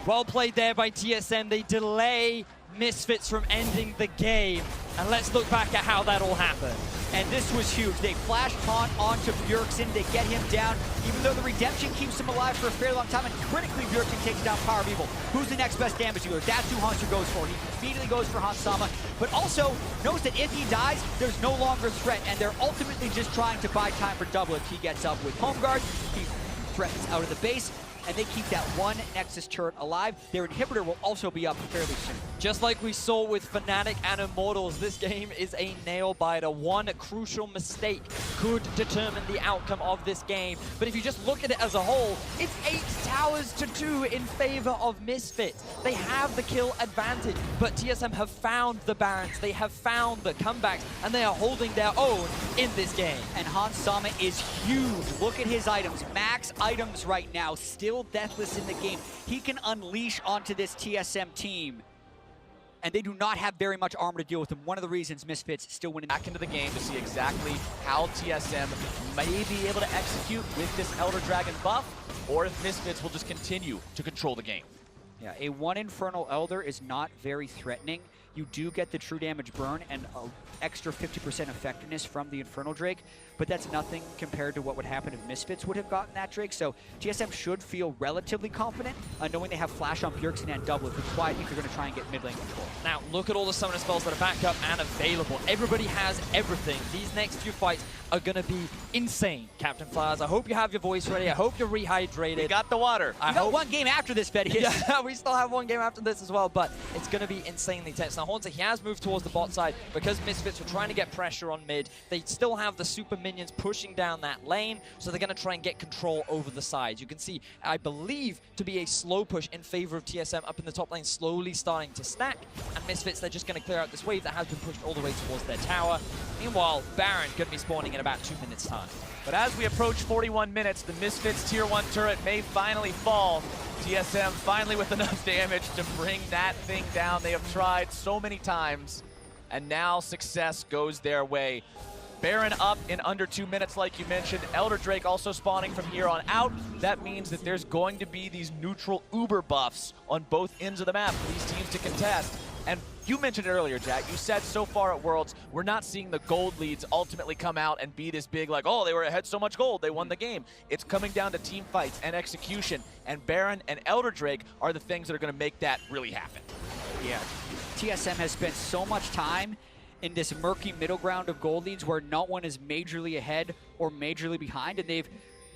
Well played there by TSM. They delay Misfits from ending the game. And let's look back at how that all happened. And this was huge. They flash taunt onto Bjergsen. They get him down, even though the redemption keeps him alive for a fairly long time. And critically, Bjergsen takes down Power of Evil. Who's the next best damage dealer? That's who Haunter goes for. He immediately goes for Hansama, but also knows that if he dies, there's no longer a threat. And they're ultimately just trying to buy time for double if he gets up with Home Guard. He threatens out of the base, and they keep that 1 Nexus turret alive. Their inhibitor will also be up fairly soon. Just like we saw with Fnatic and Immortals, this game is a nail-biter. One crucial mistake could determine the outcome of this game. But if you just look at it as a whole, it's 8 towers to 2 in favor of Misfits. They have the kill advantage, but TSM have found the Barons, they have found the comebacks, and they are holding their own in this game. And Hansama is huge. Look at his items. Max items right now, still deathless in the game. He can unleash onto this TSM team, and they do not have very much armor to deal with him. One of the reasons Misfits still winning. Back into the game to see exactly how TSM may be able to execute with this Elder Dragon buff, or if Misfits will just continue to control the game. Yeah, a 1 Infernal Elder is not very threatening, you do get the true damage burn and an extra 50% effectiveness from the Infernal Drake, but that's nothing compared to what would happen if Misfits would have gotten that Drake. So TSM should feel relatively confident knowing they have Flash on Bjergsen and Double, which is why I think they're going to try and get mid lane control. Now, look at all the summoner spells that are back up and available. Everybody has everything. These next few fights are going to be insane, Captain Flowers. I hope you have your voice ready. I hope you're rehydrated. We got the water. We got one game after this, Betty. Yeah, we still have one game after this as well, but it's going to be insanely tense. Now, Haunter, he has moved towards the bot side because Misfits were trying to get pressure on mid. They still have the super minions pushing down that lane, so they're going to try and get control over the sides. You can see, I believe, to be a slow push in favor of TSM up in the top lane, slowly starting to stack, and Misfits, they're just going to clear out this wave that has been pushed all the way towards their tower. Meanwhile, Baron going to be spawning in about 2 minutes' time. But as we approach 41 minutes, the Misfits Tier 1 turret may finally fall. TSM finally with enough damage to bring that thing down. They have tried so many times, and now success goes their way. Baron up in under 2 minutes, like you mentioned. Elder Drake also spawning from here on out. That means that there's going to be these neutral uber buffs on both ends of the map for these teams to contest. And you mentioned it earlier, Jack. You said so far at Worlds, we're not seeing the gold leads ultimately come out and be this big, like, oh, they were ahead so much gold, they won the game. It's coming down to team fights and execution, and Baron and Elder Drake are the things that are going to make that really happen. Yeah, TSM has spent so much time in this murky middle ground of gold leads where not one is majorly ahead or majorly behind, and they've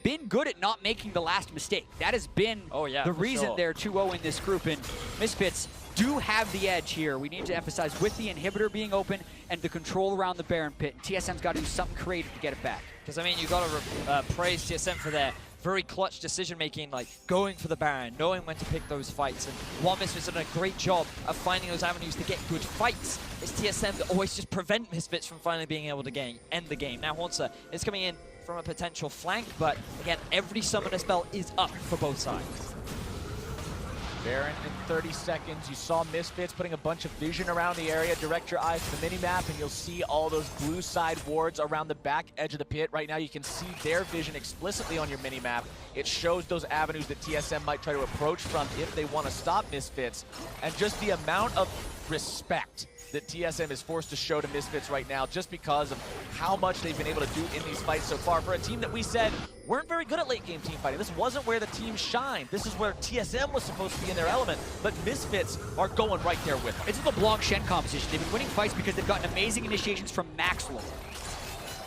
been good at not making the last mistake. That has been the reason they're 2-0 in this group, and Misfits do have the edge here. We need to emphasize with the inhibitor being open and the control around the Baron pit, TSM's got to do something creative to get it back. Because, I mean, you got to praise TSM for their very clutch decision-making, like going for the Baron, knowing when to pick those fights. And while Misfits have done a great job of finding those avenues to get good fights, it's TSM that always just prevent Misfits from finally being able to end the game. Now, Haunter is coming in from a potential flank, but again, every summoner spell is up for both sides. Baron in 30 seconds. You saw Misfits putting a bunch of vision around the area. Direct your eyes to the mini-map and you'll see all those blue side wards around the back edge of the pit. Right now you can see their vision explicitly on your mini-map. It shows those avenues that TSM might try to approach from if they want to stop Misfits. And just the amount of respect that TSM is forced to show to Misfits right now just because of how much they've been able to do in these fights so far. For a team that we said weren't very good at late game team fighting. This wasn't where the team shined. This is where TSM was supposed to be in their element, but Misfits are going right there with them. It's the Blanc Shen competition. They've been winning fights because they've gotten amazing initiations from Maxlord.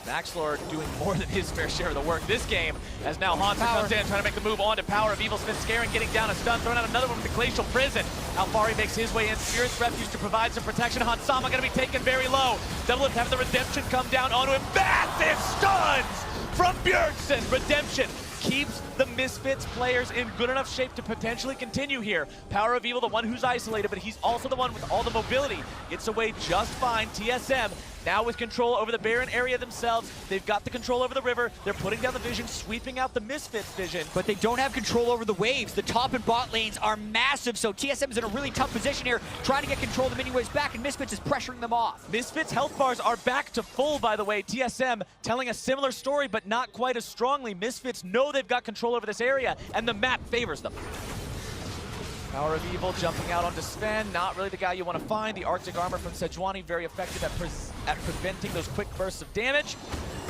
Maxlord doing more than his fair share of the work this game, as now Haunter comes in, trying to make the move on to Power of Evil. Spin scaring, getting down a stun, throwing out another one from the Glacial Prison. Alfari makes his way in, Spirit's Refuge to provide some protection. Hansama going to be taken very low. Doublelift having the Redemption come down onto him. Massive stuns from Bjergsen. Redemption keeps the Misfits players in good enough shape to potentially continue here. Power of Evil, the one who's isolated, but he's also the one with all the mobility. Gets away just fine. TSM now with control over the Baron area themselves. They've got the control over the river. They're putting down the vision, sweeping out the Misfits vision. But they don't have control over the waves. The top and bot lanes are massive, so TSM is in a really tough position here, trying to get control of the mini waves back, and Misfits is pressuring them off. Misfits health bars are back to full, by the way. TSM telling a similar story, but not quite as strongly. Misfits know they've got control over this area, and the map favors them. Power of Evil jumping out onto Sven, not really the guy you want to find. The Arctic Armor from Sejuani, very effective at preventing those quick bursts of damage.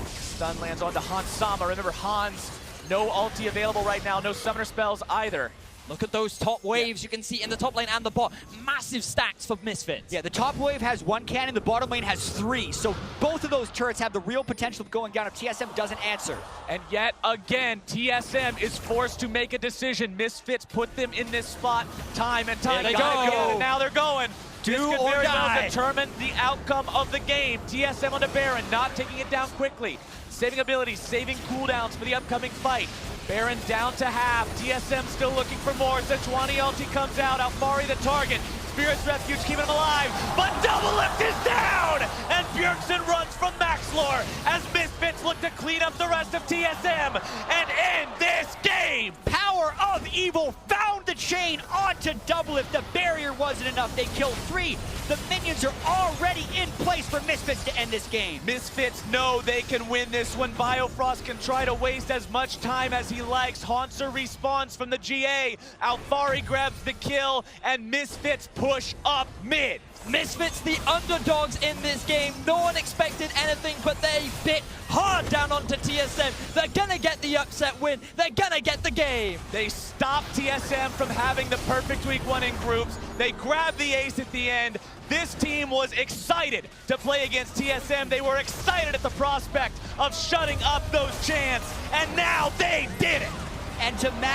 Stun lands onto Hansama. Remember, Hans, no ulti available right now, no summoner spells either. Look at those top waves you can see in the top lane and the bot. Massive stacks for Misfits. Yeah, the top wave has 1 cannon, the bottom lane has 3. So both of those turrets have the real potential of going down if TSM doesn't answer. And yet again, TSM is forced to make a decision. Misfits put them in this spot time and time again. And now they're going. This could very well determine the outcome of the game. TSM on the Baron, not taking it down quickly. Saving abilities, saving cooldowns for the upcoming fight. Baron down to half. TSM still looking for more. Sejuani ulti comes out. Alfari the target. Spirit's Refuge keeping him alive. But Doublelift is down! And Bjergsen runs from Maxlord as Misfits look to clean up the rest of TSM and end this game. Power of Evil found the chain onto double. If the barrier wasn't enough, they kill 3. The minions are already in place for Misfits to end this game. Misfits know they can win this one. Biofrost can try to waste as much time as he likes. Haunter respawns from the GA. Alfari grabs the kill, and Misfits push up mid. Misfits, the underdogs in this game. No one expected anything, but they bit hard down onto TSM. They're gonna get the upset win. They're gonna get the game. They stopped TSM from having the perfect week 1 in groups. They grabbed the ace at the end. This team was excited to play against TSM. They were excited at the prospect of shutting up those chants, and now they did it. And to max